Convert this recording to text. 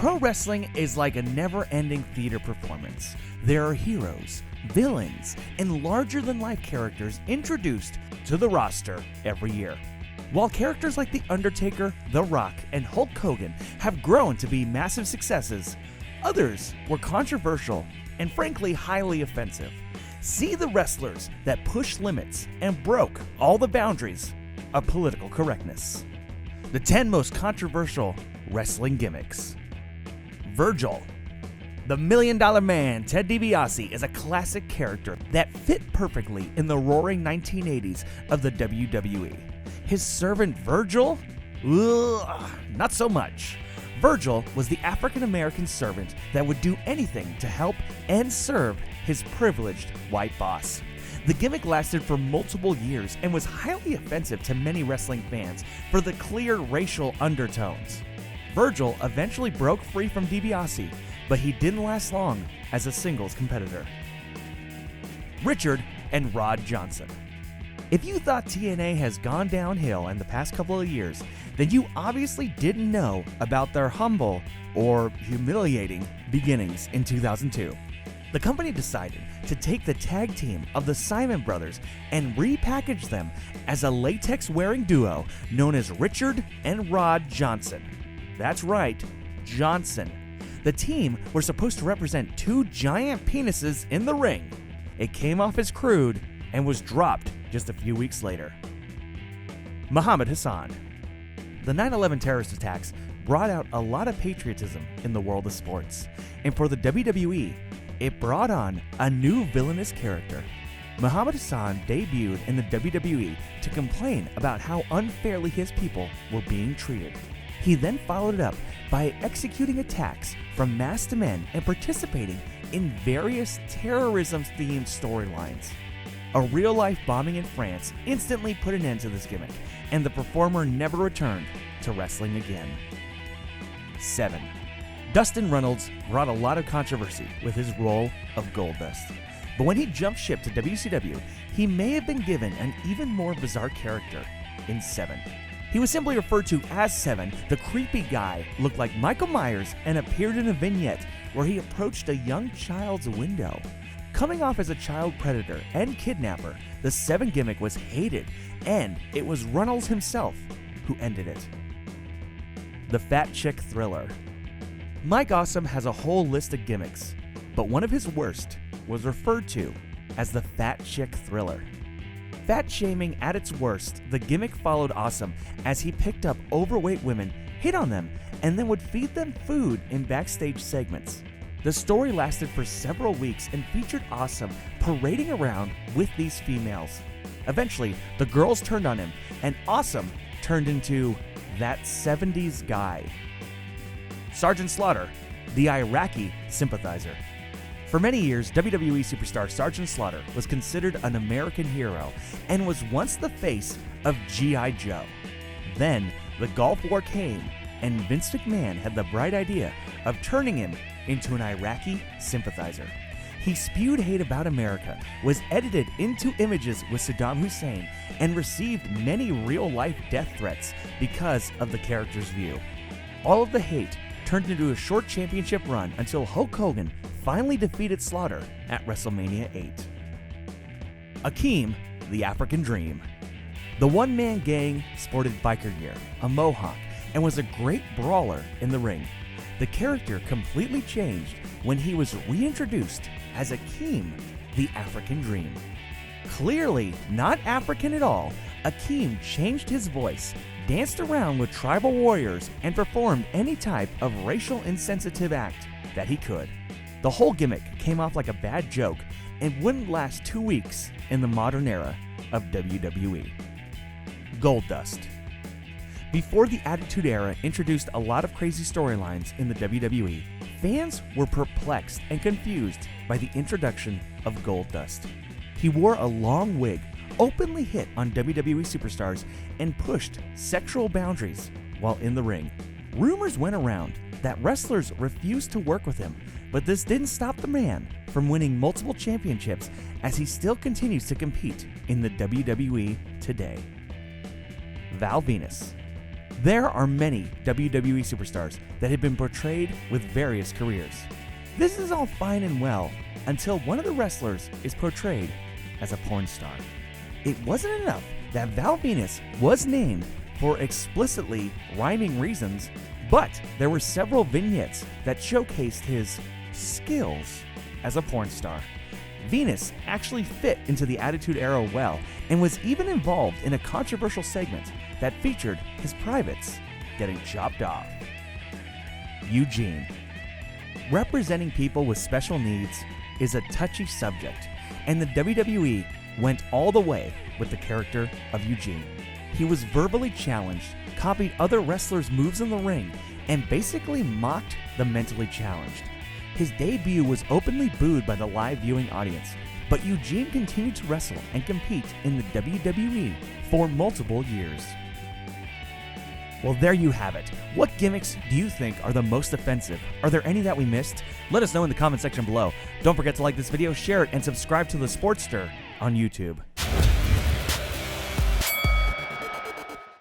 Pro wrestling is like a never-ending theater performance. There are heroes, villains, and larger-than-life characters introduced to the roster every year. While characters like The Undertaker, The Rock, and Hulk Hogan have grown to be massive successes, others were controversial and frankly highly offensive. See the wrestlers that pushed limits and broke all the boundaries of political correctness. The 10 most controversial wrestling gimmicks. Virgil. The $1 Million Man, Ted DiBiase, is a classic character that fit perfectly in the roaring 1980s of the WWE. His servant Virgil? Ugh, not so much. Virgil was the African-American servant that would do anything to help and serve his privileged white boss. The gimmick lasted for multiple years and was highly offensive to many wrestling fans for the clear racial undertones. Virgil eventually broke free from DiBiase, but he didn't last long as a singles competitor. Richard and Rod Johnson. If you thought TNA has gone downhill in the past couple of years, then you obviously didn't know about their humble or humiliating beginnings in 2002. The company decided to take the tag team of the Simon brothers and repackage them as a latex-wearing duo known as Richard and Rod Johnson. That's right, Johnson. The team were supposed to represent two giant penises in the ring. It came off as crude and was dropped just a few weeks later. Muhammad Hassan. The 9/11 terrorist attacks brought out a lot of patriotism in the world of sports, and for the WWE, it brought on a new villainous character. Muhammad Hassan debuted in the WWE to complain about how unfairly his people were being treated. He then followed it up by executing attacks from masked men and participating in various terrorism-themed storylines. A real-life bombing in France instantly put an end to this gimmick, and the performer never returned to wrestling again. 7. Dustin Runnels brought a lot of controversy with his role of Goldust, but when he jumped ship to WCW, he may have been given an even more bizarre character in 7. He was simply referred to as 7. The creepy guy looked like Michael Myers and appeared in a vignette where he approached a young child's window. Coming off as a child predator and kidnapper, the 7 gimmick was hated, and it was Runnels himself who ended it. The Fat Chick Thriller. Mike Awesome has a whole list of gimmicks, but one of his worst was referred to as the Fat Chick Thriller. Fat shaming at its worst, the gimmick followed Awesome as he picked up overweight women, hit on them, and then would feed them food in backstage segments. The story lasted for several weeks and featured Awesome parading around with these females. Eventually, the girls turned on him, and Awesome turned into that 70s guy. Sergeant Slaughter, the Iraqi sympathizer. For many years, WWE superstar Sergeant Slaughter was considered an American hero and was once the face of G.I. Joe. Then, the Gulf War came, and Vince McMahon had the bright idea of turning him into an Iraqi sympathizer. He spewed hate about America, was edited into images with Saddam Hussein, and received many real-life death threats because of the character's view. All of the hate turned into a short championship run until Hulk Hogan finally defeated Slaughter at WrestleMania 8. Akeem, the African Dream. The one-man gang sported biker gear, a mohawk, and was a great brawler in the ring. The character completely changed when he was reintroduced as Akeem, the African Dream. Clearly not African at all, Akeem changed his voice, danced around with tribal warriors, and performed any type of racial insensitive act that he could. The whole gimmick came off like a bad joke and wouldn't last 2 weeks in the modern era of WWE. Goldust. Before the Attitude Era introduced a lot of crazy storylines in the WWE, fans were perplexed and confused by the introduction of Goldust. He wore a long wig, openly hit on WWE superstars, and pushed sexual boundaries while in the ring. Rumors went around that wrestlers refused to work with him, but this didn't stop the man from winning multiple championships as he still continues to compete in the WWE today. Val Venus. There are many WWE superstars that have been portrayed with various careers. This is all fine and well until one of the wrestlers is portrayed as a porn star. It wasn't enough that Val Venus was named for explicitly rhyming reasons, but there were several vignettes that showcased his skills as a porn star. Venus actually fit into the Attitude Era well and was even involved in a controversial segment that featured his privates getting chopped off. Eugene. Representing people with special needs is a touchy subject, and the WWE went all the way with the character of Eugene. He was verbally challenged, copied other wrestlers' moves in the ring, and basically mocked the mentally challenged. His debut was openly booed by the live viewing audience, but Eugene continued to wrestle and compete in the WWE for multiple years. Well, there you have it. What gimmicks do you think are the most offensive? Are there any that we missed? Let us know in the comment section below. Don't forget to like this video, share it, and subscribe to The Sportster on YouTube.